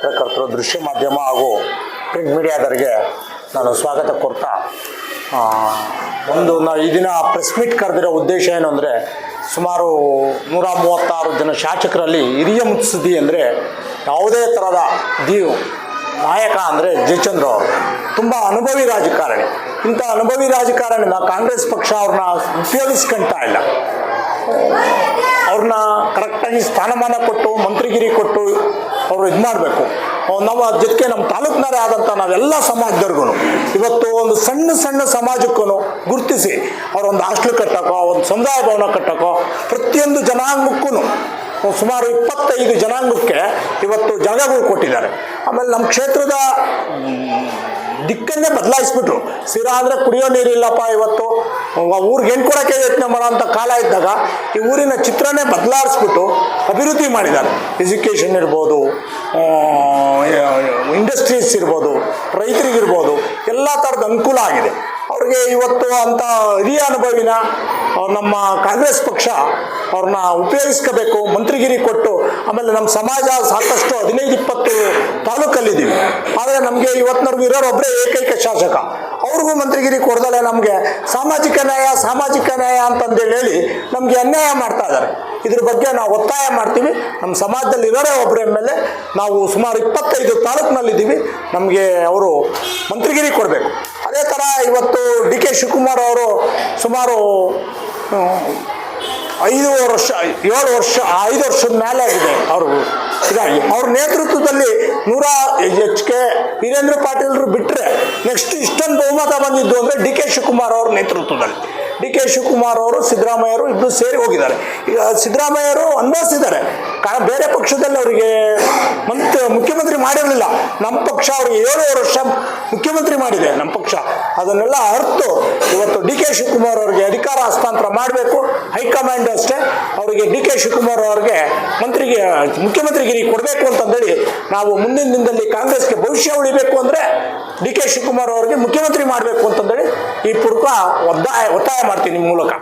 ಪತ್ರಕರ್ತರು, ದೃಶ್ಯ ಮಾಧ್ಯಮ ಹಾಗೂ ಪ್ರಿಂಟ್ ಮೀಡಿಯಾದವರಿಗೆ ನಾನು ಸ್ವಾಗತ ಕೋರ್ತಾ ಈ ದಿನ ಪ್ರೆಸ್ ಮೀಟ್ ಕರೆದಿರೋ ಉದ್ದೇಶ ಏನು ಅಂದರೆ, ಸುಮಾರು 136 ಜನ ಶಾಸಕರಲ್ಲಿ ಹಿರಿಯ ಮುತ್ಸದ್ದಿ ಅಂದರೆ ಯಾವುದೇ ಥರದ ನಾಯಕ ಅಂದರೆ ಜಯಚಂದ್ರ ಅವರು ತುಂಬ ಅನುಭವಿ ರಾಜಕಾರಣಿ. ಇಂಥ ಅನುಭವಿ ರಾಜಕಾರಣಿನ ಕಾಂಗ್ರೆಸ್ ಪಕ್ಷ ಅವ್ರನ್ನ ಉಪಯೋಗಿಸ್ಕೊಳ್ತಾ ಇಲ್ಲ. ಅವ್ರನ್ನ ಕರೆಕ್ಟಾಗಿ ಸ್ಥಾನಮಾನ ಕೊಟ್ಟು ಮಂತ್ರಿಗಿರಿ ಕೊಟ್ಟು ಅವರು ಇದು ಮಾಡಬೇಕು. ನಮ್ಮ ಜೊತೆಗೆ ನಮ್ಮ ತಾಲೂಕಿನವರೇ ಆದಂಥ ನಾವೆಲ್ಲ ಸಮಾಜದವ್ರಿಗೂ ಇವತ್ತು ಒಂದು ಸಣ್ಣ ಸಣ್ಣ ಸಮಾಜಕ್ಕೂ ಗುರುತಿಸಿ ಅವರೊಂದು ಹಾಸ್ಟೆಲ್ ಕಟ್ಟೋಕ್ಕೋ, ಒಂದು ಸಮುದಾಯ ಭವನ ಕಟ್ಟೋಕ್ಕೋ, ಪ್ರತಿಯೊಂದು ಜನಾಂಗಕ್ಕೂ ಸುಮಾರು 25 ಜನಾಂಗಕ್ಕೆ ಇವತ್ತು ಜಾಗಗಳು ಕೊಟ್ಟಿದ್ದಾರೆ. ಆಮೇಲೆ ನಮ್ಮ ಕ್ಷೇತ್ರದ ದಿಕ್ಕನ್ನೇ ಬದಲಾಯಿಸ್ಬಿಟ್ರು. ಸಿರಾ ಅಂದರೆ ಕುಡಿಯೋ ನೀರಿಲ್ಲಪ್ಪ, ಇವತ್ತು ಊರಿಗೆ ಹೆಣ್ಣು ಕೊಡೋಕ್ಕೆ ಯತ್ನ ಮಾಡೋಂಥ ಕಾಲ ಇದ್ದಾಗ ಈ ಊರಿನ ಚಿತ್ರನೇ ಬದಲಾಯಿಸ್ಬಿಟ್ಟು ಅಭಿವೃದ್ಧಿ ಮಾಡಿದ್ದಾರೆ. ಎಜುಕೇಷನ್ ಇರ್ಬೋದು, ಇಂಡಸ್ಟ್ರೀಸ್ ಇರ್ಬೋದು, ರೈತರಿಗಿರ್ಬೋದು, ಎಲ್ಲ ಥರದ ಅನುಕೂಲ ಆಗಿದೆ ಅವ್ರಿಗೆ. ಇವತ್ತು ಅಂಥ ಹಿರಿಯ ಅನುಭವಿನ ನಮ್ಮ ಕಾಂಗ್ರೆಸ್ ಪಕ್ಷ ಅವ್ರನ್ನ ಉಪಯೋಗಿಸ್ಕೋಬೇಕು, ಮಂತ್ರಿಗಿರಿ ಕೊಟ್ಟು. ಆಮೇಲೆ ನಮ್ಮ ಸಮಾಜ ಸಾಕಷ್ಟು 15-20 ತಾಲೂಕಲ್ಲಿದ್ದೀವಿ. ಆದರೆ ನಮಗೆ ಇವತ್ತಿನವರೆಗೂ ಇರೋರೊಬ್ಬರೇ ಏಕೈಕ ಶಾಸಕ. ಅವ್ರಿಗೂ ಮಂತ್ರಿಗಿರಿ ಕೊಡ್ದಲೆ ನಮಗೆ ಸಾಮಾಜಿಕ ನ್ಯಾಯ ಅಂತಂದೇಳಿ ಹೇಳಿ ನಮಗೆ ಅನ್ಯಾಯ ಮಾಡ್ತಾ ಇದ್ದಾರೆ. ಇದ್ರ ಬಗ್ಗೆ ನಾವು ಒತ್ತಾಯ ಮಾಡ್ತೀವಿ. ನಮ್ಮ ಸಮಾಜದಲ್ಲಿ ಇರೋರೇ ಒಬ್ಬರ ಮೇಲೆ ನಾವು ಸುಮಾರು 25 ತಾಲೂಕಿನಲ್ಲಿದ್ದೀವಿ. ನಮಗೆ ಅವರು ಮಂತ್ರಿಗಿರಿ ಕೊಡಬೇಕು. ಅದೇ ಥರ ಇವತ್ತು ಡಿ ಕೆ ಶಿವಕುಮಾರ್ ಅವರು ಸುಮಾರು 7 ವರ್ಷದ ಮೇಲೆ ಆಗಿದೆ ಅವರು ಇದಾಗಿ. ಅವ್ರ ನೇತೃತ್ವದಲ್ಲಿ 100 HK ವೀರೇಂದ್ರ ಪಾಟೀಲ್ರು ಬಿಟ್ಟರೆ ನೆಕ್ಸ್ಟ್ ಇಷ್ಟೊಂದು ಬಹುಮತ ಬಂದಿದ್ದು ಅಂದರೆ ಡಿ ಕೆ ಶಿವಕುಮಾರ್ ಅವ್ರ ನೇತೃತ್ವದಲ್ಲಿ. ಡಿ ಕೆ ಶಿವಕುಮಾರ್ ಅವರು ಸಿದ್ದರಾಮಯ್ಯರು ಇಬ್ಬರು ಸೇರಿ ಹೋಗಿದ್ದಾರೆ. ಈಗ ಸಿದ್ದರಾಮಯ್ಯರು ಅನುಭವಿಸಿದ್ದಾರೆ. ಬೇರೆ ಪಕ್ಷದಲ್ಲಿ ಅವರಿಗೆ ಮುಖ್ಯಮಂತ್ರಿ ಮಾಡಿರಲಿಲ್ಲ. ನಮ್ಮ ಪಕ್ಷ ಅವ್ರಿಗೆ 7 ವರ್ಷ ಮುಖ್ಯಮಂತ್ರಿ ಮಾಡಿದೆ ನಮ್ಮ ಪಕ್ಷ. ಅದನ್ನೆಲ್ಲ ಅರ್ತು ಇವತ್ತು ಡಿ ಕೆ ಶಿವಕುಮಾರ್ ಅವರಿಗೆ ಅಧಿಕಾರ ಹಸ್ತಾಂತರ ಮಾಡಬೇಕು. ಹೈಕಮಾಂಡ್ ಅಷ್ಟೇ ಅವರಿಗೆ ಡಿ ಕೆ ಶಿವಕುಮಾರ್ ಅವ್ರಿಗೆ ಮುಖ್ಯಮಂತ್ರಿಗಿರಿ ಕೊಡಬೇಕು ಅಂತಂದೇಳಿ ನಾವು ಮುಂದಿನ ದಿನದಲ್ಲಿ ಕಾಂಗ್ರೆಸ್ಗೆ ಭವಿಷ್ಯ ಉಳಿಬೇಕು ಅಂದರೆ ಡಿ ಕೆ ಶಿವಕುಮಾರ್ ಅವರಿಗೆ ಮುಖ್ಯಮಂತ್ರಿ ಮಾಡಬೇಕು ಅಂತಂದೇಳಿ ಈ ಪೂರ್ವಕ ಒತ್ತಾಯ ಮಾಡ್ತೀನಿ ನಿಮ್ಮ ಮೂಲಕ.